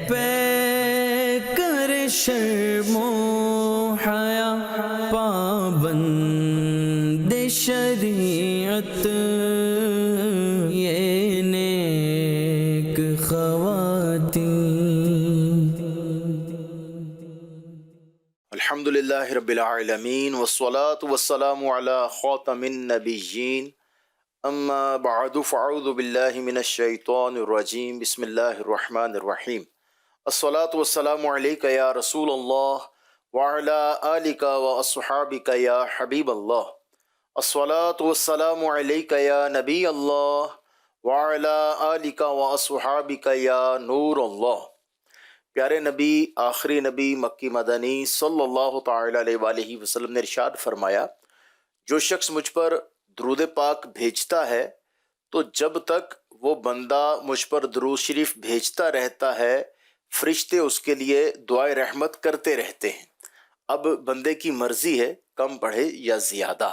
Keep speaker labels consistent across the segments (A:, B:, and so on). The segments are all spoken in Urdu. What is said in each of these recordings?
A: پے کر شرم و حیا پابند شریعت یہ نیک خواتین.
B: الحمدللہ رب العالمین والصلاة والسلام علی خاتم النبیین اما بعد فاعوذ باللہ من الشیطان الرجیم بسم اللہ الرحمن الرحیم. الصلاة والسلام علیک یا رسول اللہ وعلی آلک واصحابک یا حبیب اللہ. الصلاة والسلام علیک یا نبی اللہ وعلی آلک واصحابک یا نور اللہ. پیارے نبی، آخری نبی مکی مدنی صلی اللہ تعالی علیہ وآلہ وسلم نے ارشاد فرمایا، جو شخص مجھ پر درود پاک بھیجتا ہے تو جب تک وہ بندہ مجھ پر درود شریف بھیجتا رہتا ہے فرشتے اس کے لیے دعائے رحمت کرتے رہتے ہیں. اب بندے کی مرضی ہے کم پڑھے یا زیادہ.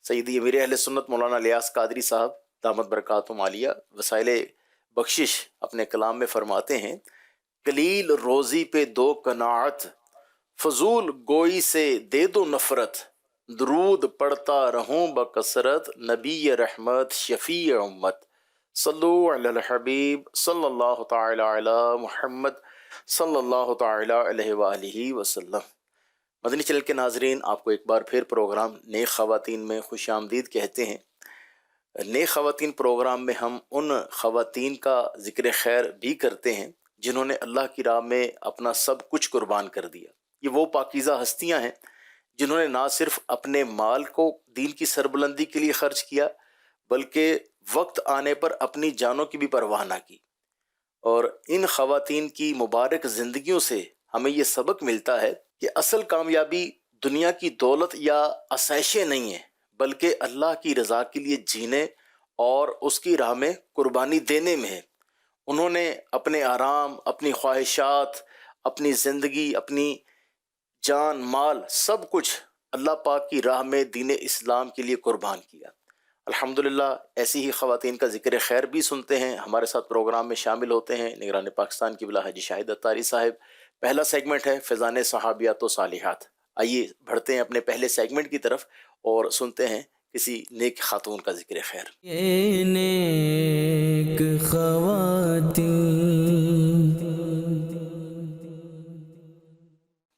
B: سیدی امیر اہل سنت مولانا الیاس قادری صاحب دامت برکاتہم عالیہ وسائل بخشش اپنے کلام میں فرماتے ہیں، قلیل روزی پہ دو قناعت، فضول گوئی سے دے دو نفرت، درود پڑھتا رہوں بکثرت، نبی رحمت شفیع امت، صلو علی الحبیب صلی اللہ تعالی علی محمد صلی اللہ تعالی علیہ وآلہ وسلم. مدنی چینل کے ناظرین، آپ کو ایک بار پھر پروگرام نیک خواتین میں خوش آمدید کہتے ہیں. نیک خواتین پروگرام میں ہم ان خواتین کا ذکر خیر بھی کرتے ہیں جنہوں نے اللہ کی راہ میں اپنا سب کچھ قربان کر دیا. یہ وہ پاکیزہ ہستیاں ہیں جنہوں نے نہ صرف اپنے مال کو دین کی سربلندی کے لیے خرچ کیا بلکہ وقت آنے پر اپنی جانوں کی بھی پرواہ نہ کی. اور ان خواتین کی مبارک زندگیوں سے ہمیں یہ سبق ملتا ہے کہ اصل کامیابی دنیا کی دولت یا آسائشیں نہیں ہیں بلکہ اللہ کی رضا کے لیے جینے اور اس کی راہ میں قربانی دینے میں ہے. انہوں نے اپنے آرام، اپنی خواہشات، اپنی زندگی، اپنی جان، مال، سب کچھ اللہ پاک کی راہ میں دین اسلام کے لیے قربان کیا. الحمدللہ ایسی ہی خواتین کا ذکر خیر بھی سنتے ہیں. ہمارے ساتھ پروگرام میں شامل ہوتے ہیں نگران پاکستان کی بلا حاجی شاہد اتاری صاحب. پہلا سیگمنٹ ہے فیضان صحابیات و صالحات. آئیے بڑھتے ہیں اپنے پہلے سیگمنٹ کی طرف اور سنتے ہیں کسی نیک خاتون کا ذکر خیر.
A: یہ نیک خواتین.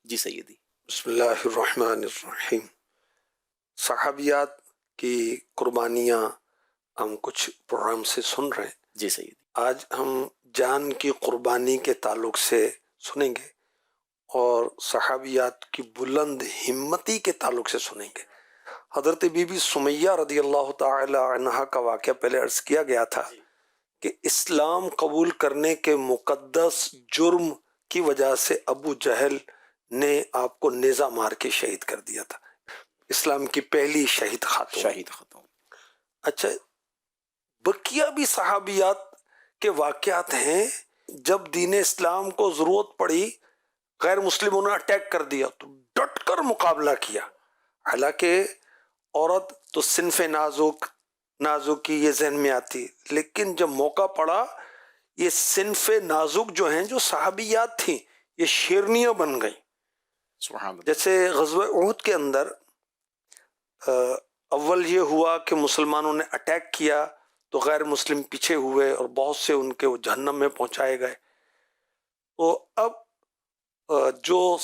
B: جی سیدی.
C: بسم اللہ الرحمن الرحیم. صحابیات کی قربانیاں ہم کچھ پروگرام سے سن رہے ہیں.
B: جی سیدی.
C: آج ہم جان کی قربانی کے تعلق سے سنیں گے اور صحابیات کی بلند ہمتی کے تعلق سے سنیں گے. حضرت بی بی سمیہ رضی اللہ تعالی عنہا کا واقعہ پہلے عرض کیا گیا تھا کہ اسلام قبول کرنے کے مقدس جرم کی وجہ سے ابو جہل نے آپ کو نیزہ مار کے شہید کر دیا تھا. اسلام کی پہلی شہید خاتون. اچھا، بقیہ بھی صحابیات کے واقعات ہیں جب دین اسلام کو ضرورت پڑی غیر مسلموں نے اٹیک کر دیا تو ڈٹ کر مقابلہ کیا. حالانکہ عورت تو صنف نازک کی یہ ذہن میں آتی، لیکن جب موقع پڑا یہ صنف نازک جو ہیں جو صحابیات تھیں یہ شیرنیاں بن گئیں. جیسے غزوہ احد کے اندر اول یہ ہوا کہ مسلمانوں نے اٹیک کیا تو غیر مسلم پیچھے ہوئے اور بہت سے ان کے وہ جہنم میں پہنچائے گئے. تو اب جو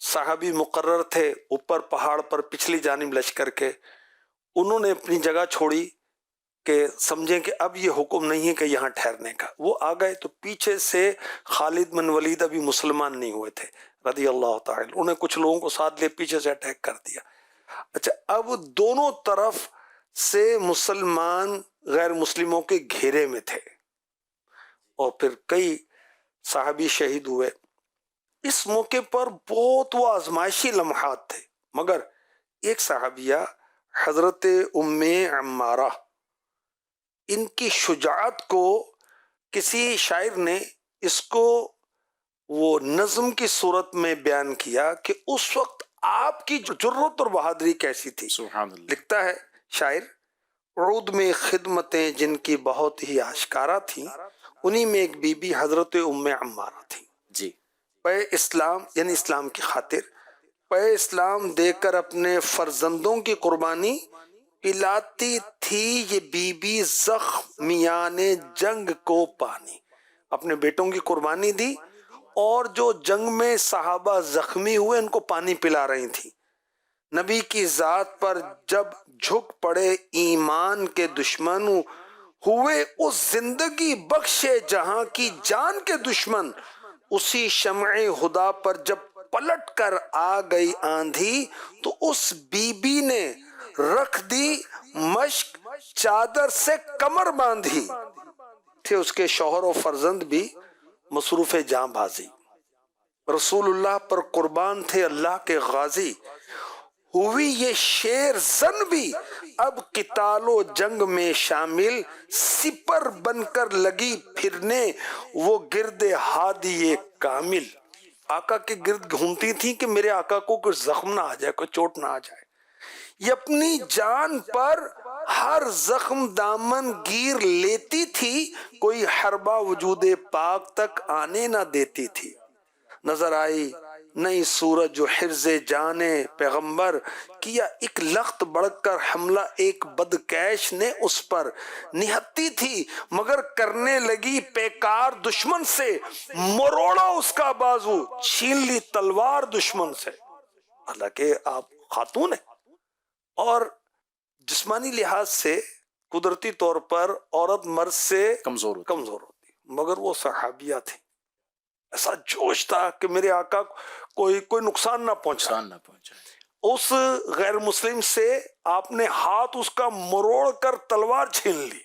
C: صحابی مقرر تھے اوپر پہاڑ پر پچھلی جانب لشکر کے، انہوں نے اپنی جگہ چھوڑی کہ سمجھیں کہ اب یہ حکم نہیں ہے کہ یہاں ٹھہرنے کا. وہ آ گئے تو پیچھے سے خالد بن ولید ابھی مسلمان نہیں ہوئے تھے رضی اللہ تعالی، انہیں کچھ لوگوں کو ساتھ لے پیچھے سے اٹیک کر دیا. اچھا، اب دونوں طرف سے مسلمان غیر مسلموں کے گھیرے میں تھے اور پھر کئی صحابی شہید ہوئے. اس موقع پر بہت وہ آزمائشی لمحات تھے، مگر ایک صحابیہ حضرت ام عمارہ، ان کی شجاعت کو کسی شاعر نے اس کو وہ نظم کی صورت میں بیان کیا کہ اس وقت آپ کی جرت اور بہادری کیسی تھی.
B: سبحان اللہ.
C: لکھتا ہے شاعر، عود میں خدمتیں جن کی بہت ہی آشکارا تھیں، انہی میں ایک بی بی حضرت ام عمارہ تھی.
B: جی.
C: پے اسلام یعنی اسلام کی خاطر پے اسلام دے کر اپنے فرزندوں کی قربانی پلاتی تھی یہ بی بی زخمیان جنگ کو پانی. اپنے بیٹوں کی قربانی دی اور جو جنگ میں صحابہ زخمی ہوئے ان کو پانی پلا رہی تھی. نبی کی ذات پر جب جھک پڑے ایمان کے دشمن ہوئے اس زندگی بخشے جہاں کی جان کے دشمن. اسی شمع خدا پر جب پلٹ کر آ گئی آندھی تو اس بی بی نے رکھ دی مشک چادر سے کمر باندھی. تھے اس کے شوہر و فرزند بھی مصروف جاں بازی. رسول اللہ پر قربان تھے اللہ کے غازی. ہوئی یہ شیر زن بھی اب قتال و جنگ میں شامل. سپر بن کر لگی پھرنے وہ گرد ہادی کامل. آقا کے گرد گھومتی تھی کہ میرے آقا کو کوئی زخم نہ آ جائے، کوئی چوٹ نہ آ جائے. یہ اپنی جان پر ہر زخم دامن گیر لیتی تھی، کوئی حربہ وجود پاک تک آنے نہ دیتی تھی. نظر آئی نئی سورج جو حرز جانے پیغمبر، کیا ایک لخت بڑھ کر حملہ ایک بدکیش نے اس پر. نہتی تھی مگر کرنے لگی پیکار دشمن سے، مروڑا اس کا بازو چھین لی تلوار دشمن سے. حالانکہ آپ خاتون ہیں اور جسمانی لحاظ سے قدرتی طور پر عورت مرد سے
B: کمزور
C: ہوتی، مگر وہ صحابیہ تھی. ایسا جوش تھا کہ میرے آقا کوئی نقصان نہ پہنچا. اس غیر مسلم سے آپ نے ہاتھ اس کا مروڑ کر تلوار چھین لی.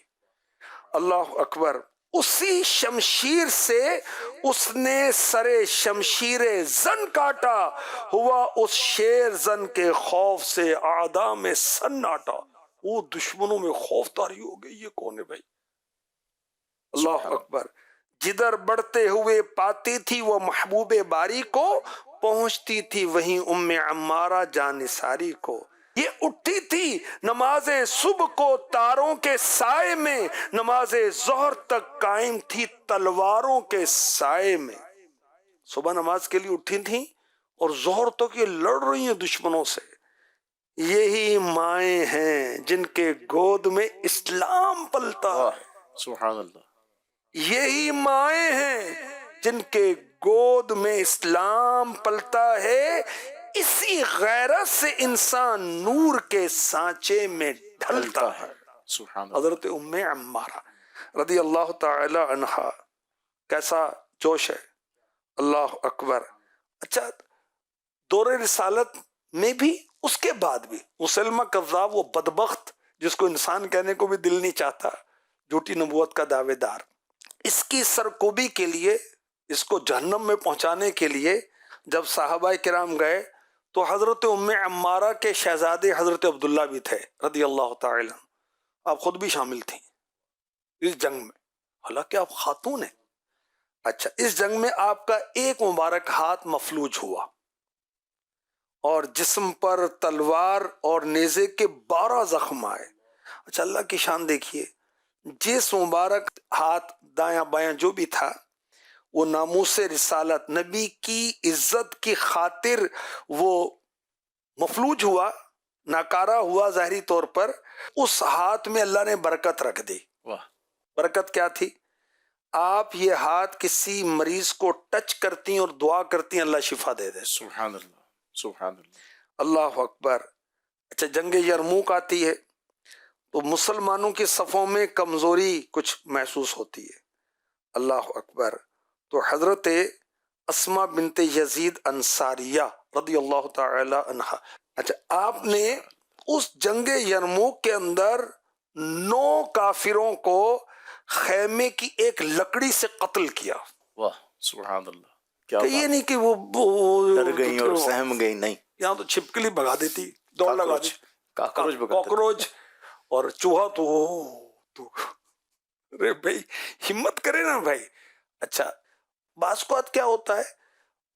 C: اللہ اکبر. اسی شمشیر سے اس نے سرے شمشیر زن کاٹا، ہوا اس شیر زن کے خوف سے اعداء میں سناٹا. وہ دشمنوں میں خوف طاری ہو گئی، یہ کون ہے بھائی؟ اللہ اکبر. جدھر بڑھتے ہوئے پاتی تھی وہ محبوب باری کو، پہنچتی تھی وہیں ام عمارہ جانثاری کو. یہ اٹھی تھی نماز صبح کو تاروں کے سائے میں، نماز ظہر تک قائم تھی تلواروں کے سائے میں. صبح نماز کے لیے اٹھی تھی اور ظہر تک یہ لڑ رہی ہیں دشمنوں سے. یہی مائیں ہیں جن کے گود میں اسلام پلتا ہے.
B: سبحان اللہ.
C: یہی مائیں ہیں جن کے گود میں اسلام پلتا ہے. اسی غیرت سے انسان نور کے سانچے میں ڈھلتا ہے.
B: سبحان اللہ.
C: حضرت ام عمارہ رضی اللہ تعالی عنہا، کیسا جوش ہے. اللہ اکبر. اچھا، دور رسالت میں بھی اس کے بعد بھی مسلمہ کذاب، وہ بدبخت جس کو انسان کہنے کو بھی دل نہیں چاہتا، جھوٹی نبوت کا دعوے دار، اس کی سرکوبی کے لیے، اس کو جہنم میں پہنچانے کے لیے جب صحابہ کرام گئے تو حضرت ام عمارہ کے شہزادے حضرت عبداللہ بھی تھے رضی اللہ تعالی عنہ. آپ خود بھی شامل تھیں اس جنگ میں، حالانکہ آپ خاتون ہیں. اچھا، اس جنگ میں آپ کا ایک مبارک ہاتھ مفلوج ہوا اور جسم پر تلوار اور نیزے کے 12 زخم آئے. اچھا، اللہ کی شان دیکھیے، جس مبارک ہاتھ دایاں بایاں جو بھی تھا وہ ناموس رسالت، نبی کی عزت کی خاطر وہ مفلوج ہوا، ناکارہ ہوا ظاہری طور پر. اس ہاتھ میں اللہ نے برکت رکھ دی. برکت کیا تھی؟ آپ یہ ہاتھ کسی مریض کو ٹچ کرتی اور دعا کرتی، اللہ شفا دے دے.
B: سبحان اللہ. سبحان اللہ.
C: اللہ اکبر. اچھا، جنگ یرموک آتی ہے تو مسلمانوں کی صفوں میں کمزوری کچھ محسوس ہوتی ہے. اللہ اکبر. تو حضرت اسما بنت یزید انصاریہ رضی اللہ تعالی عنہا، اچھا، آپ نے اس جنگ یرموک کے اندر 9 کافروں کو خیمے کی ایک لکڑی سے قتل کیا.
B: واہ سبحان اللہ. کیا
C: کہ یہ نہیں کہ وہ
B: ڈر گئی اور سہم گئی، نہیں،
C: یہاں تو چھپکلی بھگا دیتی، دوڑ لگا دی،
B: کاکروچ
C: اور چوہا تو ارے بھائی ہمت کرے نا بھائی. اچھا، بعض اوقات کیا ہوتا ہے،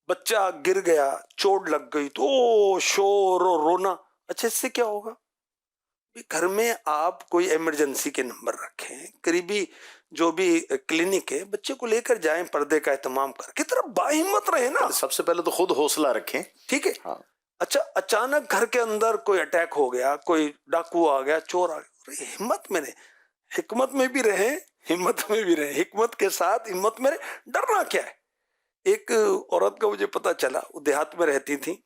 C: بچہ گر گیا، چوٹ لگ گئی تو شور اور رونا. اچھا، اس سے کیا ہوگا؟ گھر میں آپ کوئی ایمرجنسی کے نمبر رکھیں، قریبی جو بھی کلینک ہے بچے کو لے کر جائیں، پردے کا اہتمام کر کے طرف باہمت رہے نا.
B: سب سے پہلے تو خود حوصلہ رکھیں.
C: ٹھیک ہے.
B: ہاں.
C: اچھا اچانک گھر کے اندر کوئی اٹیک ہو گیا، کوئی ڈاکو آ گیا، چور آ گیا، ہمت میں رہے، حکمت میں بھی رہیں، ہمت میں بھی رہیں، حکمت کے ساتھ ہمت میں رہیں. ڈرنا کیا ہے؟ ایک عورت کا مجھے پتا چلا، وہ دیہات میں رہتی تھی،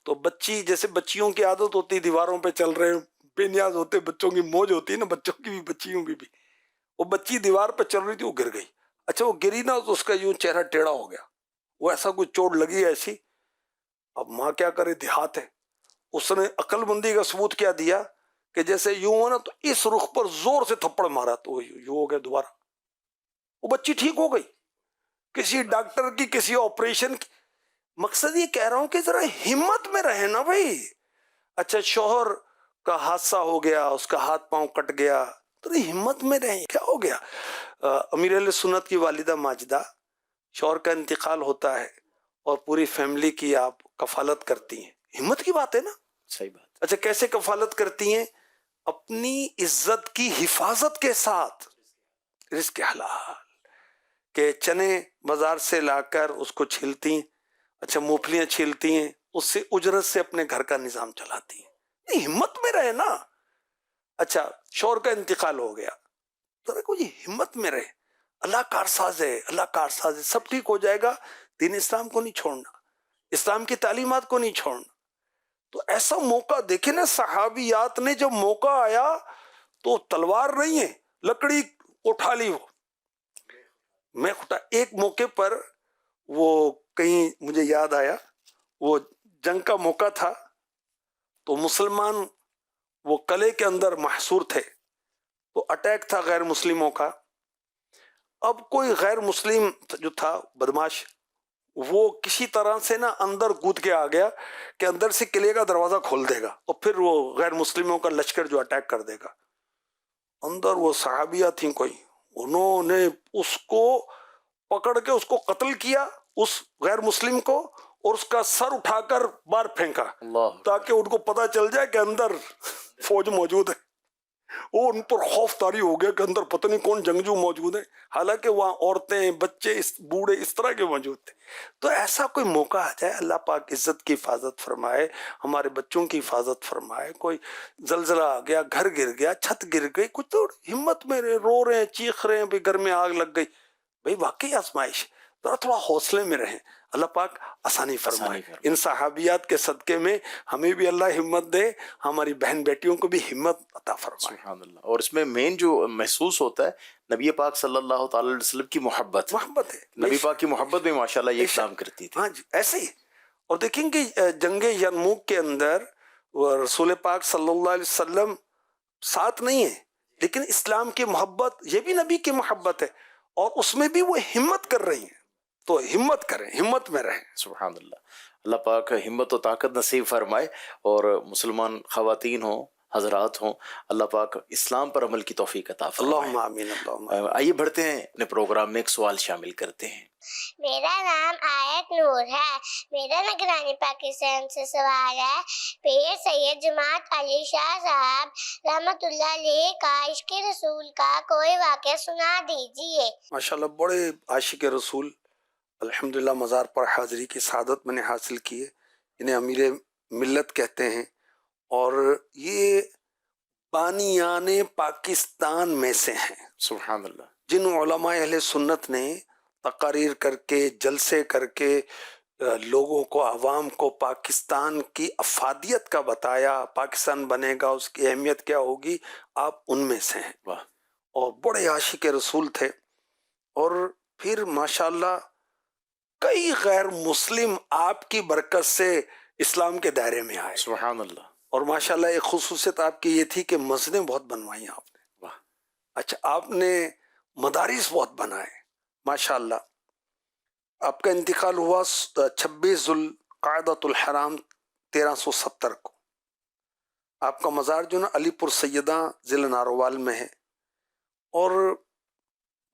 C: تو بچی جیسے بچیوں کی عادت ہوتی دیواروں پہ چل رہے ہیں، بے نیاز ہوتے، بچوں کی موج ہوتی ہے نا، بچوں کی بھی بچیوں کی بھی. وہ بچی دیوار پہ چل رہی تھی، وہ گر گئی. اچھا وہ گری نا تو اس کا یوں چہرہ ٹیڑھا ہو گیا، وہ ایسا کوئی چوٹ لگی ایسی. اب ماں کیا کرے، دیہات ہے، اس نے عقل مندی کا ثبوت کیا دیا کہ جیسے یوں ہو نا تو اس رخ پر زور سے تھپڑ مارا تو یوں ہو گیا دوبارہ. وہ بچی ٹھیک ہو گئی، کسی ڈاکٹر کی، کسی آپریشن کی. مقصد یہ کہہ رہا ہوں کہ ذرا ہمت میں رہے نا بھائی. اچھا شوہر کا حادثہ ہو گیا، اس کا ہاتھ پاؤں کٹ گیا، تو ہمت میں رہیں. کیا ہو گیا؟ امیر اہل سنت کی والدہ ماجدہ، شوہر کا انتقال ہوتا ہے اور پوری فیملی کی آپ کفالت کرتی ہیں، ہمت کی بات ہے نا.
B: صحیح بات.
C: اچھا کیسے کفالت کرتی ہیں؟ اپنی عزت کی حفاظت کے ساتھ. رزق حلال کہ چنے بازار سے لا کر اس کو چھیلتی ہیں، اچھا مونگپھلیاں چھیلتی ہیں، اس سے اجرت سے اپنے گھر کا نظام چلاتی ہیں. ہمت میں رہے نا. اچھا شوہر کا انتقال ہو گیا، تو دیکھو جی ہمت میں رہے، اللہ کارساز ہے، اللہ کارساز ہے، سب ٹھیک ہو جائے گا. دین اسلام کو نہیں چھوڑنا، اسلام کی تعلیمات کو نہیں چھوڑنا. تو ایسا موقع دیکھیں نا، صحابیات نے جب موقع آیا تو تلوار نہیں ہے، لکڑی اٹھا لی. میں ایک موقع پر وہ کہیں مجھے یاد آیا، وہ جنگ کا موقع تھا تو مسلمان وہ قلعے کے اندر محصور تھے، تو اٹیک تھا غیر مسلموں کا. اب کوئی غیر مسلم جو تھا بدماش، وہ کسی طرح سے نا اندر کود کے آ گیا کہ اندر سے قلعے کا دروازہ کھول دے گا اور پھر وہ غیر مسلموں کا لشکر جو اٹیک کر دے گا. اندر وہ صحابیہ تھیں کوئی، انہوں نے اس کو پکڑ کے اس کو قتل کیا، اس غیر مسلم کو، اور اس کا سر اٹھا کر باہر پھینکا
B: اللہ.
C: تاکہ ان کو پتا چل جائے کہ اندر فوج موجود ہے. وہ ان پر خوف طاری ہو گیا کہ اندر پتہ نہیں کون جنگجو موجود ہیں، حالانکہ وہاں عورتیں، بچے، بوڑھے اس طرح کے موجود تھے. تو ایسا کوئی موقع آ جائے، اللہ پاک عزت کی حفاظت فرمائے، ہمارے بچوں کی حفاظت فرمائے. کوئی زلزلہ آ گیا، گھر گر گیا، چھت گر گئی، کچھ تو ہمت میں رو رہے ہیں، چیخ رہے ہیں بھئی گھر میں آگ لگ گئی. بھئی واقعی آزمائش، ذرا تھوڑا حوصلے میں رہیں، اللہ پاک آسانی فرمائے. ان صحابیات کے صدقے میں ہمیں بھی اللہ ہمت دے، ہماری بہن بیٹیوں کو بھی ہمت عطا فرمائے.
B: سبحان اللہ. اور اس میں مین جو محسوس ہوتا ہے نبی پاک صلی اللہ تعالی علیہ وسلم کی محبت
C: محبت ہے.
B: نبی پاک کی محبت میں ماشاءاللہ یہ کام کرتی تھی.
C: ہاں جی ایسے ہی. اور دیکھیں کہ جنگ یرموک کے اندر رسول پاک صلی اللہ علیہ وسلم ساتھ نہیں ہے، لیکن اسلام کی محبت یہ بھی نبی کی محبت ہے، اور اس میں بھی وہ ہمت کر رہی ہیں. تو ہمت کریں، ہمت میں رہیں.
B: سبحان اللہ. اللہ پاک ہمت و طاقت نصیب فرمائے، اور مسلمان خواتین ہوں، حضرات ہوں، اللہ پاک اسلام پر عمل کی توفیق عطا فرمائے.
C: اللہم آمین. اللہم آمین.
B: آئیے بڑھتے ہیں اپنے پروگرام میں، ایک سوال شامل کرتے ہیں.
D: میرا نام آیت نور ہے. میرا نگرانی پاکستان سے سوال ہے، پیر سید جماعت علی شاہ صاحب رحمت اللہ علیہ کا عشق رسول کا کوئی واقعہ سنا دیجیے.
C: ماشاءاللہ بڑے عاشق رسول، الحمدللہ مزار پر حاضری کی سعادت میں نے حاصل کی ہے. انہیں امیر ملت کہتے ہیں، اور یہ بانیان پاکستان میں سے ہیں.
B: سبحان اللہ.
C: جن علماء اہل سنت نے تقاریر کر کے، جلسے کر کے لوگوں کو، عوام کو پاکستان کی افادیت کا بتایا، پاکستان بنے گا اس کی اہمیت کیا ہوگی، آپ ان میں سے ہیں.
B: واہ.
C: اور بڑے عاشق رسول تھے. اور پھر ماشاءاللہ کئی غیر مسلم آپ کی برکت سے اسلام کے دائرے میں آئے.
B: سبحان اللہ.
C: اور ماشاءاللہ ایک خصوصیت آپ کی یہ تھی کہ مسجدیں بہت بنوائی آپ نے.
B: واہ.
C: اچھا آپ نے مدارس بہت بنائے ماشاءاللہ. آپ کا انتقال ہوا 26 ذوالقعدۃ الحرام 1370 کو. آپ کا مزار جو نا علی پور سیدہ ضلع ناروال میں ہے. اور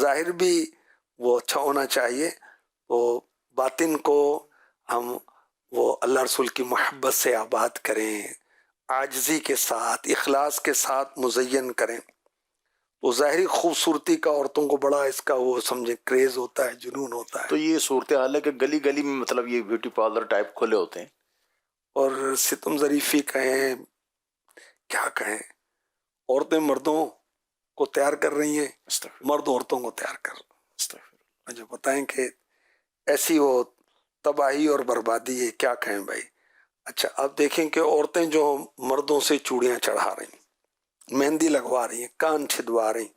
C: ظاہر بھی وہ اچھا ہونا چاہیے. تو باطن کو ہم وہ اللہ رسول کی محبت سے آباد کریں, عاجزی کے ساتھ, اخلاص کے ساتھ مزین کریں. تو ظاہری خوبصورتی کا عورتوں کو بڑا اس کا وہ سمجھے کریز ہوتا ہے, جنون ہوتا ہے.
B: تو یہ صورتحال ہے کہ گلی گلی میں مطلب یہ بیوٹی پارلر ٹائپ کھلے ہوتے ہیں.
C: اور ستم ظریفی کہیں, کیا کہیں, عورتیں مردوں کو تیار کر رہی ہیں,
B: استغفر
C: مرد عورتوں کو تیار کر رہے ہیں.
B: استغفر.
C: مجھے بتائیں کہ ایسی وہ تباہی اور بربادی ہے, کیا کہیں بھائی. اچھا اب دیکھیں کہ عورتیں جو مردوں سے چوڑیاں چڑھا رہی ہیں, مہندی لگوا رہی ہیں, کان چھدوا رہی ہیں,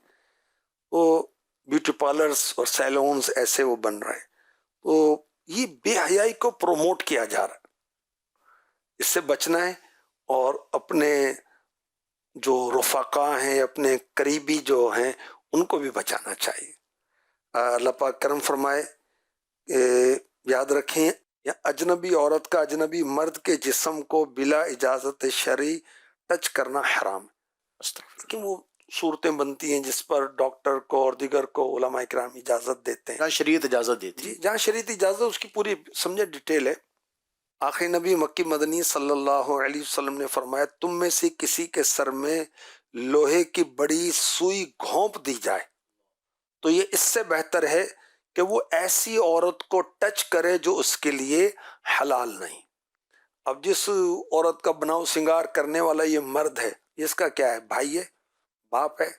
C: وہ بیوٹی پارلرز اور سیلونز ایسے وہ بن رہے ہیں. تو یہ بے حیائی کو پروموٹ کیا جا رہا ہے, اس سے بچنا ہے. اور اپنے جو رفقا ہیں, اپنے قریبی جو ہیں, ان کو بھی بچانا چاہیے. اللہ پاک کرم فرمائے, یاد رکھیں اجنبی عورت کا اجنبی مرد کے جسم کو بلا اجازت شرعی ٹچ کرنا حرام ہے.
B: استغفر.
C: کہ وہ صورتیں بنتی ہیں جس پر ڈاکٹر کو اور دیگر کو علماء کرام اجازت دیتے ہیں.
B: جہاں شریعت اجازت دیتی
C: جی
B: ہے.
C: جہاں شریعت اجازت اس کی پوری سمجھے ڈیٹیل ہے. آخری نبی مکی مدنی صلی اللہ علیہ وسلم نے فرمایا, تم میں سے کسی کے سر میں لوہے کی بڑی سوئی گھونپ دی جائے تو یہ اس سے بہتر ہے کہ وہ ایسی عورت کو ٹچ کرے جو اس کے لیے حلال نہیں. اب جس عورت کا بناؤ سنگار کرنے والا یہ مرد ہے, اس کا کیا ہے, بھائی ہے, باپ ہے,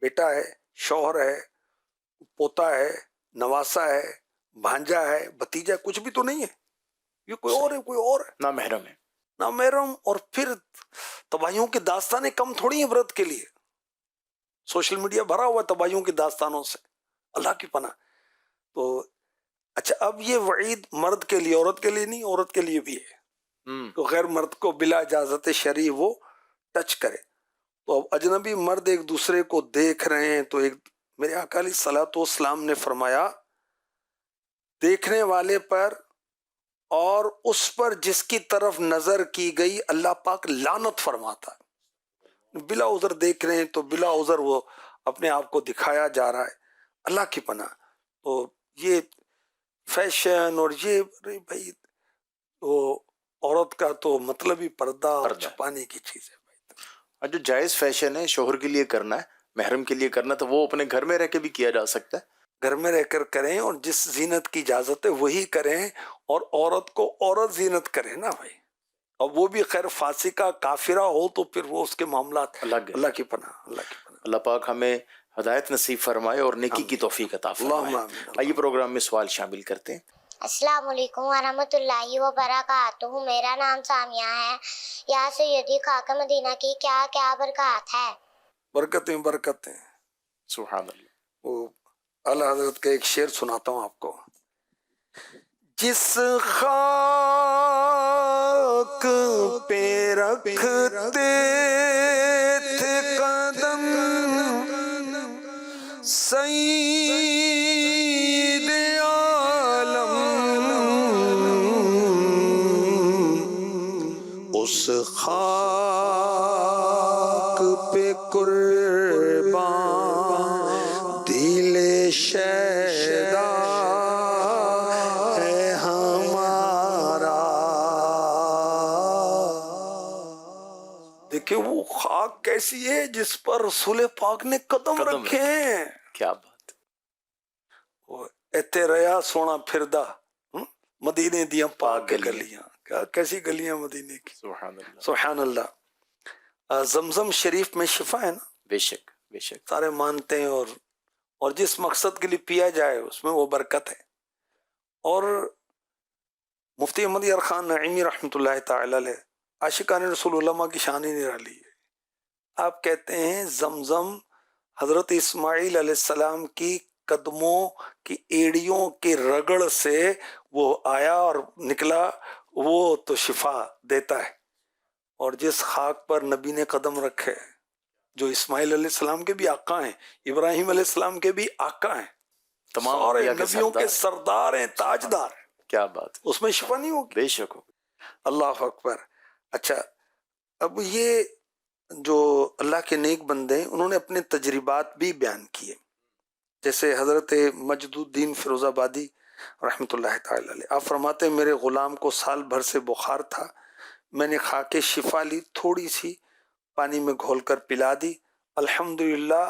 C: بیٹا ہے, شوہر ہے, پوتا ہے, نواسا ہے, بھانجا ہے, بھتیجا, کچھ بھی تو نہیں ہے. یہ کوئی اور ہے, کوئی اور ہے,
B: نہ محرم ہے.
C: نہ محرم. اور پھر تباہیوں کی داستانیں کم تھوڑی ہیں عبرت کے لیے. سوشل میڈیا بھرا ہوا تباہیوں کی داستانوں سے, اللہ کی پناہ. تو اچھا اب یہ وعید مرد کے لیے, عورت کے لیے نہیں, عورت کے لیے بھی ہے تو غیر مرد کو بلا اجازت شرعی وہ ٹچ کرے. تو اب اجنبی مرد ایک دوسرے کو دیکھ رہے ہیں تو ایک میرے آقا علیہ الصلوۃ والسلام نے فرمایا, دیکھنے والے پر اور اس پر جس کی طرف نظر کی گئی اللہ پاک لعنت فرماتا ہے. بلا عذر دیکھ رہے ہیں تو بلا عذر وہ اپنے آپ کو دکھایا جا رہا ہے, اللہ کی پناہ. تو یہ فیشن اور یہ بھائی وہ عورت کا تو مطلب ہی پردہ اور چھپانے کی چیز ہے.
B: اور جو جائز فیشن ہے شوہر کے لیے کرنا ہے, محرم کے لیے کرنا, تو وہ اپنے گھر میں رہ کے بھی کیا جا سکتا ہے.
C: گھر میں رہ کر کریں اور جس زینت کی اجازت ہے وہی کریں, اور عورت کو عورت زینت کرے نا بھائی. اب وہ بھی خیر فاسقہ کافرہ ہو تو پھر وہ اس کے معاملات, اللہ کی پناہ, اللہ کی پناہ.
B: اللہ پاک ہمیں ہدایت نصیب فرمائے اور نیکی کی توفیق عطا فرمائے. آئیے پروگرام میں سوال شامل کرتے ہیں.
D: السلام علیکم ورحمۃ اللہ وبرکاتہ. میرا نام سامیہ ہے. یا سیدی خاک مدینہ کی کیا کیا برکات ہے؟
C: برکتیں برکتیں.
B: سبحان اللہ.
C: وہ اعلیٰ حضرت کا ایک شعر سناتا ہوں آپ کو. جس خاک پہ رکھتے تھے قدم سید عالم, اس خاک پہ قربان دل شیدا ہے ہمارا. دیکھیں وہ خاک کیسی ہے جس پر رسول پاک نے قدم رکھے ہیں.
B: کیا بات.
C: ایتے ریا سونا پھردا مدینے دیاں پاک گلیاں. کیسی گلیاں مدینے کی.
B: سبحان اللہ.
C: سبحان اللہ. زمزم شریف میں شفا ہے نا,
B: بے شک بے شک,
C: سارے مانتے ہیں, اور جس مقصد کے لیے پیا جائے اس میں وہ برکت ہے. اور مفتی احمد یار خان نعیمی رحمۃ اللہ تعالی علیہ عاشقان رسول علماء کی شان ہی نرالی ہے. آپ کہتے ہیں زمزم حضرت اسماعیل علیہ السلام کی قدموں کی ایڑیوں کے رگڑ سے وہ آیا اور نکلا, وہ تو شفا دیتا ہے. اور جس خاک پر نبی نے قدم رکھے, جو اسماعیل علیہ السلام کے بھی آقا ہیں, ابراہیم علیہ السلام کے بھی آقا ہیں,
B: تمام
C: سارے نبیوں کے سردار ہیں, تاجدار ہیں.
B: کیا بات.
C: اس میں شفا نہیں ہوگی.
B: بے شک.
C: اللہ اکبر. اچھا اب یہ جو اللہ کے نیک بندے ہیں انہوں نے اپنے تجربات بھی بیان کیے، جیسے حضرت مجد الدین فیروز آبادی رحمۃ اللہ تعالی علیہ، آپ فرماتے ہیں میرے غلام کو سال بھر سے بخار تھا، میں نے خاک شفا لی، تھوڑی سی پانی میں گھول کر پلا دی، الحمدللہ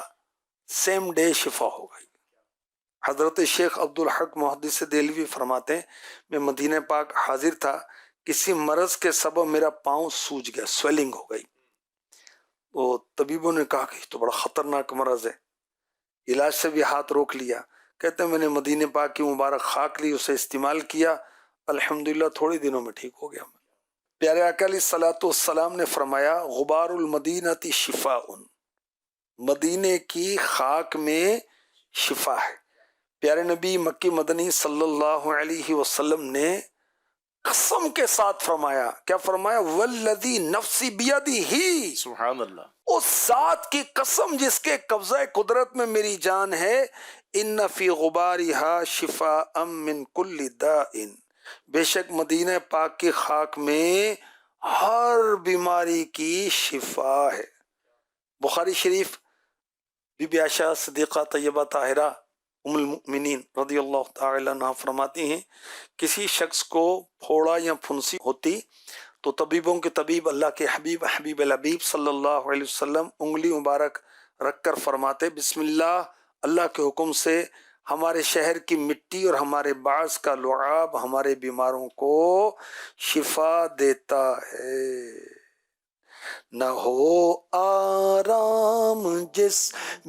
C: سیم ڈے شفا ہو گئی۔ حضرت شیخ عبدالحق محدث دہلوی فرماتے ہیں میں مدینہ پاک حاضر تھا، کسی مرض کے سبب میرا پاؤں سوج گیا، سویلنگ ہو گئی، وہ طبیبوں نے کہا کہ یہ تو بڑا خطرناک مرض ہے، علاج سے بھی ہاتھ روک لیا۔ کہتے ہیں میں نے مدینہ پاک کی مبارک خاک لی، اسے استعمال کیا، الحمدللہ تھوڑی دنوں میں ٹھیک ہو گیا۔ پیارے آقا علیہ الصلوۃ والسلام نے فرمایا غبار المدینہ شفاء، مدینے کی خاک میں شفا ہے۔ پیارے نبی مکی مدنی صلی اللہ علیہ وسلم نے قسم کے ساتھ فرمایا، کیا فرمایا؟ والذی نفسی بیدہ،
B: سبحان اللہ،
C: اس ذات کی قسم جس کے قبضہ قدرت میں میری جان ہے، ان فی غبارها شفاء من کل داء، بے شک مدینہ پاک کی خاک میں ہر بیماری کی شفا ہے۔ بخاری شریف بی بی عائشہ صدیقہ طیبہ طاہرہ ام المؤمنین رضی اللہ تعالی عنہ فرماتی ہیں کسی شخص کو پھوڑا یا پھنسی ہوتی تو طبیبوں کے طبیب اللہ کے حبیب حبیب الحبیب صلی اللہ علیہ وسلم انگلی مبارک رکھ کر فرماتے بسم اللہ، اللہ کے حکم سے ہمارے شہر کی مٹی اور ہمارے بعض کا لعاب ہمارے بیماروں کو شفا دیتا ہے۔ نہ ہو آرام جس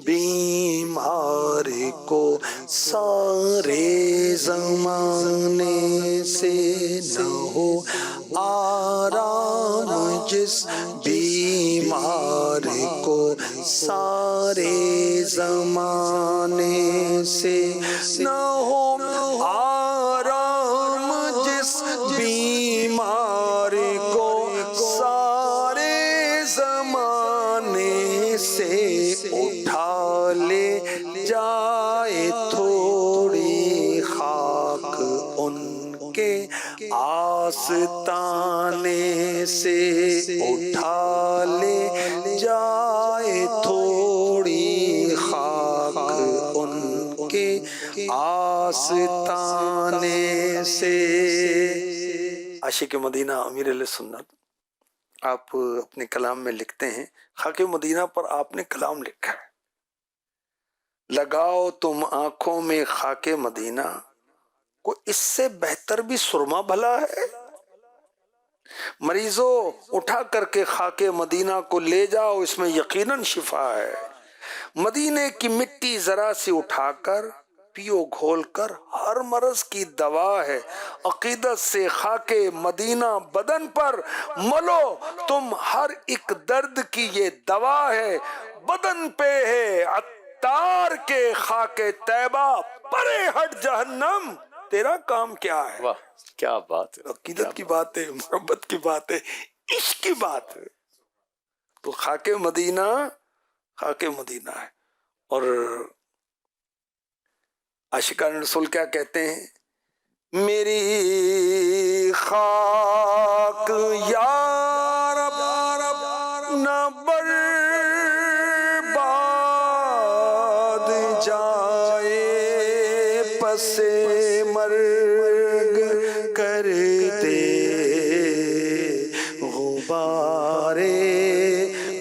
C: بیمار کو سارے زمانے سے، نہ ہو آرام جس بیمار کو سارے زمانے سے، نہ ہو آرام جس بیمار کو سے اٹھا لے جائے تھوڑی خاک ان کے آستانے سے، اٹھا لے جائے تھوڑی خاک ان کے آستانے سے۔ عاشق مدینہ امیر علیہ سنت آپ اپنے کلام میں لکھتے ہیں، خاک مدینہ پر آپ نے کلام لکھا ہے، لگاؤ تم آنکھوں میں خاک مدینہ، کو اس سے بہتر بھی سرما بھلا ہے، مریضوں اٹھا کر کے خاک مدینہ کو لے جاؤ، اس میں یقیناً شفا ہے، مدینے کی مٹی ذرا سی اٹھا کر پیو گھول کر، ہر مرض کی دوا ہے، عقیدت سے خاک مدینہ بدن پر ملو تم، ہر ایک درد کی یہ دوا ہے، بدن پہ ہے عطار کے خاک طیبہ، پرے ہٹ جہنم، تیرا کام کیا ہے؟
B: واہ کیا بات ہے،
C: عقیدت کی بات ہے، محبت کی بات ہے، عشق کی بات ہے۔ تو خاک مدینہ ہے۔ اور عاشقان رسول کیا کہتے ہیں؟ میری خاک یا رب نہ برباد جائے، پس مرگ کر دے غبار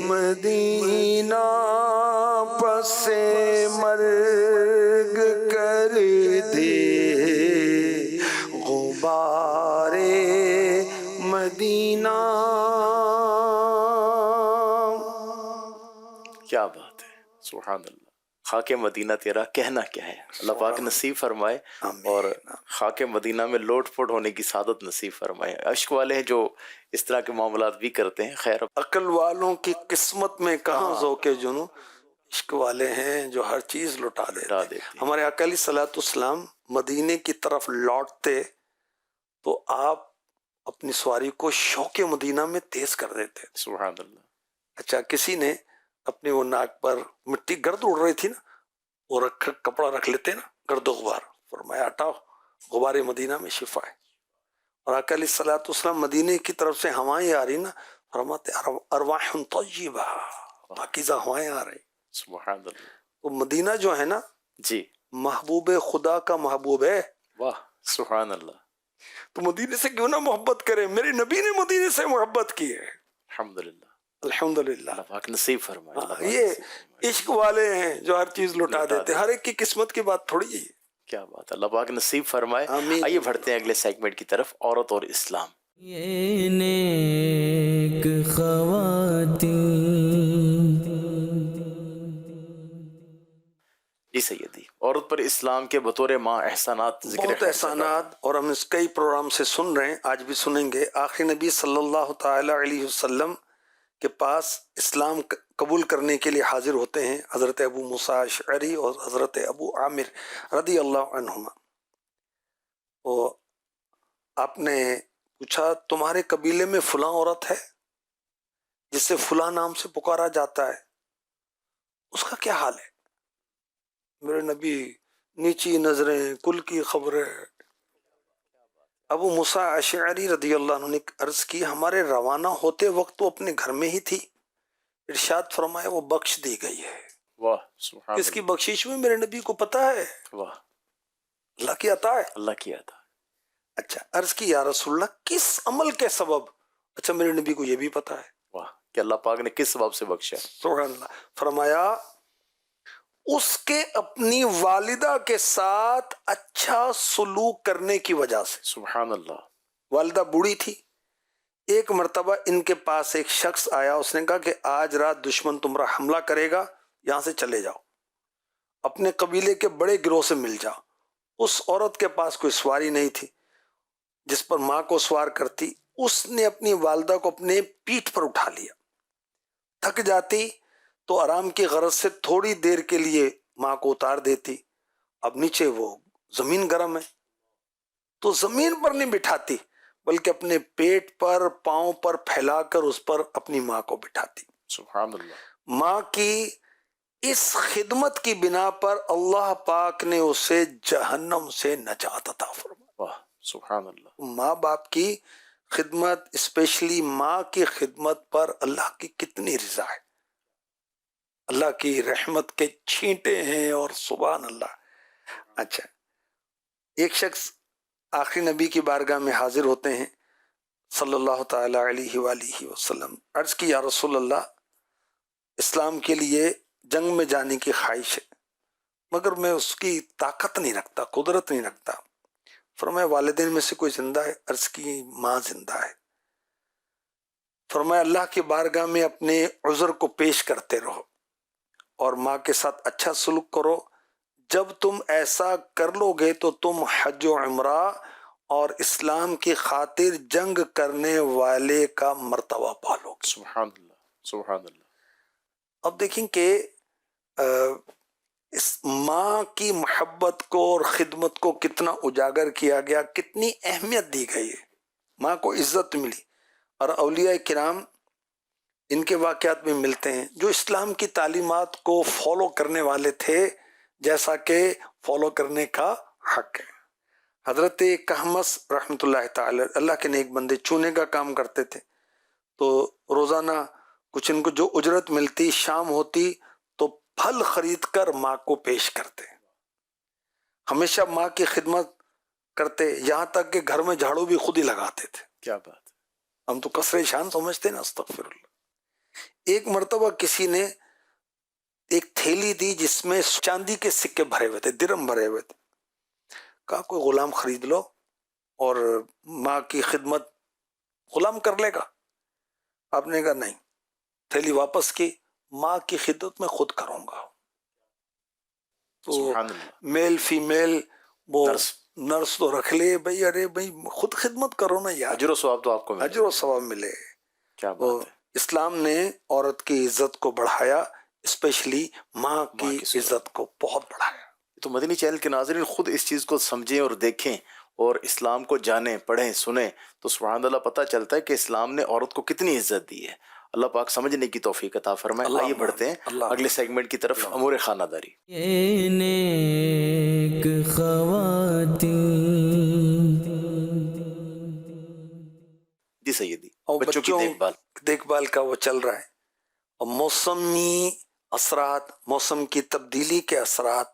C: مدینہ، پس مرگ کر دے غبار مدینہ۔
B: کیا بات ہے، سبحان اللہ۔ خاک مدینہ تیرا کہنا کیا ہے، اللہ پاک نصیب فرمائے اور خاک مدینہ میں لوٹ پوٹ ہونے کی سعادت نصیب فرمائے۔ عشق والے ہیں جو اس طرح کے معاملات بھی کرتے ہیں۔ خیر،
C: عقل والوں کی قسمت میں کہاں ذوق جنوں، عشق والے ہیں جو ہر چیز لٹا دیتے۔ ہمارے آقا علیہ الصلوۃ والسلام مدینے کی طرف لوٹتے تو آپ اپنی سواری کو شوق مدینہ میں تیز کر دیتے۔
B: سبحان اللہ۔
C: اچھا، کسی نے اپنی وہ ناک پر مٹی گرد اڑ رہی تھی نا، وہ کپڑا رکھ لیتے نا، گرد و غبار، فرمایا ہٹاؤ، غبار مدینہ میں شفا ہے۔ اور آقا علیہ الصلوۃ والسلام مدینے کی طرف سے ہوائیں آ رہی نا، فرماتے ارواح طیبہ، پاکیزہ ہوائیں آ رہی.
B: سبحان اللہ.
C: تو مدینہ جو ہے نا
B: جی.
C: محبوب خدا کا محبوب ہے.
B: واہ سبحان اللہ.
C: تو مدینے سے کیوں نہ محبت کرے؟ میرے نبی نے مدینے سے محبت کی ہے.
B: الحمدللہ.
C: الحمدللہ.
B: اللہ پاک نصیب فرمائے. اللہ پاک
C: یہ
B: نصیب فرمائے.
C: عشق والے ہیں جو ہر چیز لٹا
B: لٹا
C: دیتے. ہر ایک کی قسمت کی بات تھوڑی ہے.
B: کیا بات ہے. اللہ پاک نصیب فرمائے.
C: آمین.
B: آئیے بڑھتے ہیں اگلے سیگمنٹ کی طرف، عورت اور اسلام.
A: یہ نیک خواتین.
B: جی سیدی، عورت پر اسلام کے بطور ماں احسانات ذکر
C: بہت احسانات، اور ہم اس کئی پروگرام سے سن رہے ہیں، آج بھی سنیں گے. آخری نبی صلی اللہ تعالی علیہ وسلم کے پاس اسلام قبول کرنے کے لیے حاضر ہوتے ہیں حضرت ابو موسیٰ اشعری اور حضرت ابو عامر رضی اللہ عنہما. اور آپ نے پوچھا تمہارے قبیلے میں فلاں عورت ہے جسے فلاں نام سے پکارا جاتا ہے، اس کا کیا حال ہے؟ میرے نبی نیچی نظریں، کل کی خبریں. ابو موسیٰ اشعری رضی اللہ عنہ نے عرض کی ہمارے روانہ ہوتے وقت تو اپنے گھر میں ہی تھی. ارشاد فرمایا وہ بخش دی گئی ہے.
B: واہ سبحان
C: کس کی بخشش ہوئی میرے نبی کو پتہ ہے؟
B: واہ
C: اللہ کی عطا ہے.
B: اللہ کیا تھا.
C: اچھا عرض کی یا رسول اللہ کس عمل کے سبب؟ اچھا میرے نبی کو یہ بھی پتہ ہے.
B: واہ کہ اللہ پاک نے کس سبب سے بخشا.
C: سبحان اللہ. فرمایا اس کے اپنی والدہ کے ساتھ اچھا سلوک کرنے کی وجہ سے.
B: سبحان اللہ.
C: والدہ بوڑھی تھی. ایک مرتبہ ان کے پاس ایک شخص آیا، اس نے کہا کہ آج رات دشمن تمہارا حملہ کرے گا، یہاں سے چلے جاؤ، اپنے قبیلے کے بڑے گروہ سے مل جاؤ. اس عورت کے پاس کوئی سواری نہیں تھی جس پر ماں کو سوار کرتی. اس نے اپنی والدہ کو اپنے پیٹھ پر اٹھا لیا. تھک جاتی تو آرام کی غرض سے تھوڑی دیر کے لیے ماں کو اتار دیتی. اب نیچے وہ زمین گرم ہے تو زمین پر نہیں بٹھاتی بلکہ اپنے پیٹ پر پاؤں پر پھیلا کر اس پر اپنی ماں کو بٹھاتی.
B: سبحان اللہ.
C: ماں کی اس خدمت کی بنا پر اللہ پاک نے اسے جہنم سے نجات عطا فرمائی.
B: واہ سبحان اللہ.
C: ماں باپ کی خدمت، اسپیشلی ماں کی خدمت پر اللہ کی کتنی رضا ہے. اللہ کی رحمت کے چھینٹے ہیں. اور سبحان اللہ. اچھا ایک شخص آخری نبی کی بارگاہ میں حاضر ہوتے ہیں صلی اللہ تعالی علیہ وآلہ وسلم. عرض کی یا رسول اللہ اسلام کے لیے جنگ میں جانے کی خواہش ہے مگر میں اس کی طاقت نہیں رکھتا، قدرت نہیں رکھتا. فرمایا والدین میں سے کوئی زندہ ہے؟ عرض کی ماں زندہ ہے. فرمایا اللہ کی بارگاہ میں اپنے عذر کو پیش کرتے رہو اور ماں کے ساتھ اچھا سلوک کرو. جب تم ایسا کر لو گے تو تم حج و عمرہ اور اسلام کی خاطر جنگ کرنے والے کا مرتبہ پالو گے.
B: سبحان اللہ. سبحان اللہ.
C: اب دیکھیں کہ اس ماں کی محبت کو اور خدمت کو کتنا اجاگر کیا گیا، کتنی اہمیت دی گئی ہے. ماں کو عزت ملی. اور اولیاء کرام ان کے واقعات میں ملتے ہیں جو اسلام کی تعلیمات کو فالو کرنے والے تھے جیسا کہ فالو کرنے کا حق ہے. حضرت کہمس رحمۃ اللہ تعالی، اللہ کے نیک بندے، چونے کا کام کرتے تھے. تو روزانہ کچھ ان کو جو اجرت ملتی، شام ہوتی تو پھل خرید کر ماں کو پیش کرتے. ہمیشہ ماں کی خدمت کرتے، یہاں تک کہ گھر میں جھاڑو بھی خود ہی لگاتے تھے.
B: کیا بات.
C: ہم تو کثر شان سمجھتے نا، استغفر اللہ. ایک مرتبہ کسی نے ایک تھیلی دی جس میں چاندی کے سکے بھرے ہوئے تھے، درم بھرے ہوئے تھے. کہا کوئی غلام خرید لو اور ماں کی خدمت غلام کر لے گا. آپ نے کہا نہیں. تھیلی واپس کی، ماں کی خدمت میں خود کروں گا. تو
B: سبحان اللہ.
C: میل فیمیل وہ نرس تو رکھ لے بھائی. ارے بھائی خود خدمت کرو نا یار،
B: اجر و ثواب تو آپ کو ملے.
C: اجر و ثواب ملے.
B: کیا بات ہے.
C: اسلام نے عورت کی عزت کو بڑھایا، اسپیشلی ماں کی
B: کی
C: عزت کو بہت بڑھایا.
B: تو مدنی چینل کے ناظرین خود اس چیز کو سمجھیں اور دیکھیں اور اسلام کو جانیں، پڑھیں، سنیں تو سبحان اللہ پتہ چلتا ہے کہ اسلام نے عورت کو کتنی عزت دی ہے. اللہ پاک سمجھنے کی توفیق عطا فرمائے. آئیے بڑھتے ہیں اگلے سیگمنٹ کی طرف، امور خانہ داری.
A: یہ نیک خواتین.
B: جی سیدی،
C: اور
B: بچوں کی دیکھ بھال.
C: دیکھ بھال کا وہ چل رہا ہے، اور موسمی اثرات، موسم کی تبدیلی کے اثرات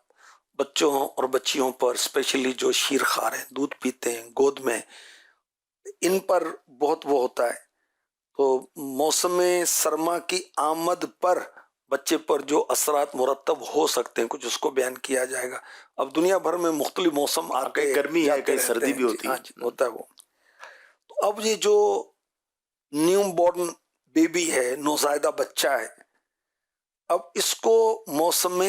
C: بچوں اور بچیوں پر، اسپیشلی جو شیر خوار ہیں، دودھ پیتے ہیں گود میں، ان پر بہت وہ ہوتا ہے۔ تو موسم سرما کی آمد پر بچے پر جو اثرات مرتب ہو سکتے ہیں، کچھ اس کو بیان کیا جائے گا۔ اب دنیا بھر میں مختلف موسم آتے
B: کہیں گرمی ہے،
C: جاتے
B: کہیں
C: رہتے
B: سردی
C: ہیں،
B: بھی ہوتی ہے۔
C: ہاں جی، ہوتا ہے وہ۔ تو اب یہ جو نیو بورن بیبی ہے، نوزائیدہ بچہ ہے، اب اس کو موسم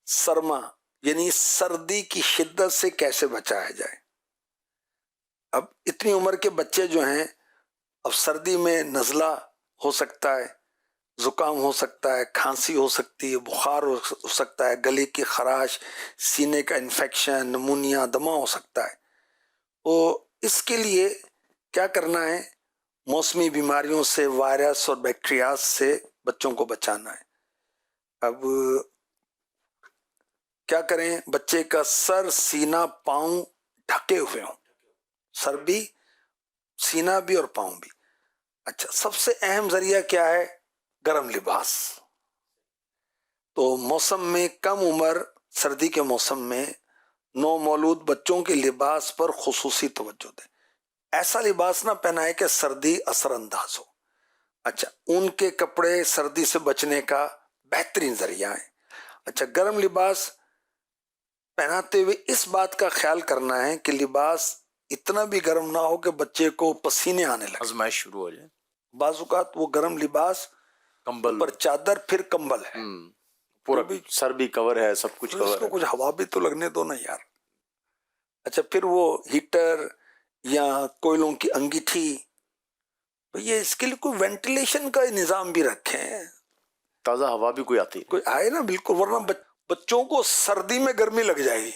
C: سرما یعنی سردی کی شدت سے کیسے بچایا جائے؟ اب اتنی عمر کے بچے جو ہیں، اب سردی میں نزلہ ہو سکتا ہے، زکام ہو سکتا ہے، کھانسی ہو سکتی ہے، بخار ہو سکتا ہے، گلے کی خراش، سینے کا انفیکشن، نمونیا، دمہ ہو سکتا ہے۔ تو اس کے لیے کیا کرنا ہے؟ موسمی بیماریوں سے، وائرس اور بیکٹیریاز سے بچوں کو بچانا ہے۔ اب کیا کریں؟ بچے کا سر، سینہ، پاؤں ڈھکے ہوئے ہوں، سر بھی، سینہ بھی اور پاؤں بھی۔ اچھا، سب سے اہم ذریعہ کیا ہے؟ گرم لباس۔ تو موسم میں کم عمر، سردی کے موسم میں نو مولود بچوں کے لباس پر خصوصی توجہ دیں۔ ایسا لباس نہ پہنائے کہ سردی اثر انداز ہو۔ اچھا، اون کے کپڑے سردی سے بچنے کا بہترین ذریعہ ہے۔ اچھا، گرم لباس پہناتے ہوئے اس بات کا خیال کرنا ہے کہ لباس اتنا بھی گرم نہ ہو کہ بچے کو پسینے آنے لگے،
B: آزمائش شروع ہو جائے۔
C: بعض اوقات وہ گرم لباس
B: کمبل
C: پر چادر پھر کمبل ہے،
B: پورا
C: بھی-
B: سر بھی کور ہے، سب کچھ
C: اس
B: کور
C: کو
B: ہے۔
C: کچھ ہوا بھی تو لگنے دو نا یار۔ اچھا، پھر وہ ہیٹر یا کوئلوں کی انگیٹھی، یہ اس کے لیے کوئی وینٹیلیشن کا نظام بھی رکھیں،
B: تازہ ہوا بھی کوئی آتی ہے۔
C: کوئی آئے نا، بالکل، ورنہ بچوں کو سردی میں گرمی لگ جائے گی،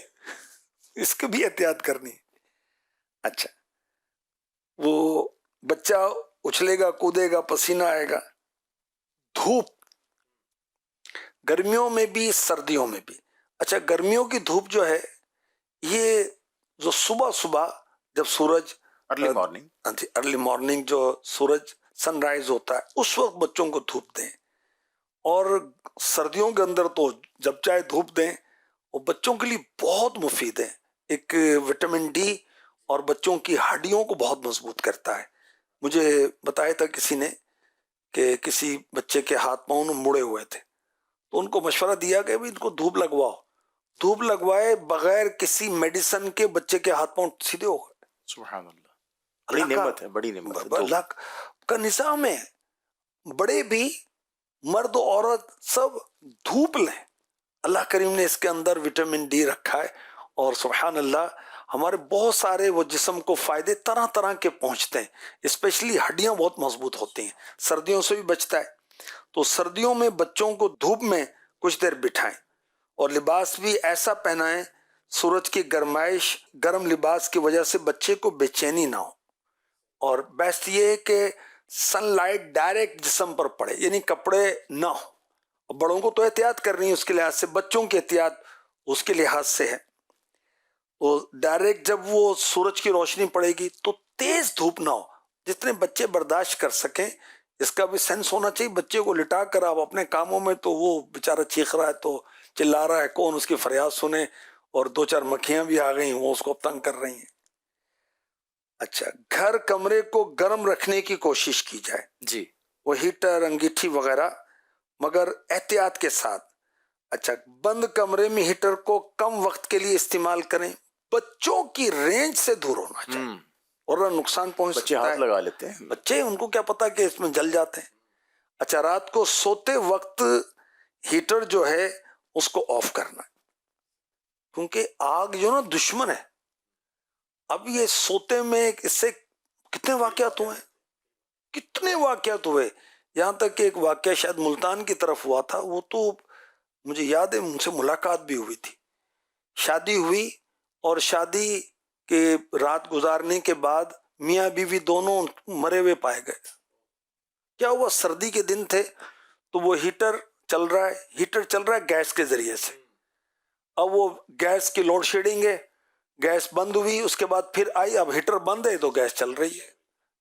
C: اس کی بھی احتیاط کرنی۔ اچھا، وہ بچہ اچھلے گا، کودے گا، پسینہ آئے گا۔ دھوپ گرمیوں میں بھی، سردیوں میں بھی۔ اچھا، گرمیوں کی دھوپ جو ہے، یہ جو صبح صبح جب سورج
B: ارلی مارننگ،
C: ارلی مارننگ جو سورج سن رائز ہوتا ہے، اس وقت بچوں کو دھوپ دیں۔ اور سردیوں کے اندر تو جب چاہے دھوپ دیں، وہ بچوں کے لیے بہت مفید ہے۔ ایک وٹامن ڈی اور بچوں کی ہڈیوں کو بہت مضبوط کرتا ہے۔ مجھے بتایا تھا کسی نے کہ کسی بچے کے ہاتھ پاؤں مڑے ہوئے تھے، تو ان کو مشورہ دیا کہ ان کو دھوپ لگواؤ۔ دھوپ لگوائے بغیر کسی میڈیسن کے بچے کے ہاتھ پاؤں سیدھے ہو گئے۔
B: سبحان اللہ، بڑی نعمت ہے، بڑی نعمت ہے۔
C: اللہ کا نظام ہے، بڑے بھی، مرد و عورت سب دھوپ لیں۔ اللہ کریم نے اس کے اندر وٹامن ڈی رکھا ہے، اور سبحان اللہ ہمارے بہت سارے وہ جسم کو فائدے طرح طرح کے پہنچتے ہیں، اسپیشلی ہڈیاں بہت مضبوط ہوتی ہیں، سردیوں سے بھی بچتا ہے۔ تو سردیوں میں بچوں کو دھوپ میں کچھ دیر بٹھائیں، اور لباس بھی ایسا پہنائیں سورج کی گرمائش، گرم لباس کی وجہ سے بچے کو بے چینی نہ ہو۔ اور بیسٹ یہ ہے کہ سن لائٹ ڈائریکٹ جسم پر پڑے، یعنی کپڑے نہ ہو۔ بڑوں کو تو احتیاط کرنی ہے اس کے لحاظ سے، بچوں کی احتیاط اس کے لحاظ سے ہے۔ وہ ڈائریکٹ جب وہ سورج کی روشنی پڑے گی تو تیز دھوپ نہ ہو، جتنے بچے برداشت کر سکیں۔ اس کا بھی سینس ہونا چاہیے، بچے کو لٹا کر آپ اپنے کاموں میں، تو وہ بیچارہ چیخ رہا ہے تو چلا رہا ہے، کون اس کی فریاد سنے، اور دو چار مکھیاں بھی آ گئی، وہ اس کو تنگ کر رہی ہیں۔ اچھا، گھر کمرے کو گرم رکھنے کی کوشش کی جائے،
B: جی،
C: وہ ہیٹر، انگیٹھی وغیرہ، مگر احتیاط کے ساتھ۔ اچھا، بند کمرے میں ہیٹر کو کم وقت کے لیے استعمال کریں، بچوں کی رینج سے دور ہونا چاہیے، اور نقصان پہنچ
B: بچے
C: سکتا
B: ہاتھ
C: ہے۔
B: لگا لیتے ہیں۔
C: بچے، ان کو کیا پتا کہ اس میں جل جاتے ہیں۔ اچھا، رات کو سوتے وقت ہیٹر جو ہے اس کو آف کرنا ہے، کیونکہ آگ جو نا دشمن ہے۔ اب یہ سوتے میں اس سے کتنے واقعات ہوئے، کتنے واقعات ہوئے، یہاں تک کہ ایک واقعہ شاید ملتان کی طرف ہوا تھا، وہ تو مجھے یاد ہے، ان سے ملاقات بھی ہوئی تھی۔ شادی ہوئی، اور شادی کے رات گزارنے کے بعد میاں بیوی دونوں مرے ہوئے پائے گئے۔ کیا ہوا؟ سردی کے دن تھے، تو وہ ہیٹر چل رہا ہے گیس کے ذریعے سے۔ اب وہ گیس کی لوڈ شیڈنگ ہے، گیس بند ہوئی، اس کے بعد پھر آئی، اب ہیٹر بند ہے تو گیس چل رہی ہے،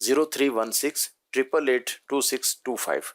B: 0316888625।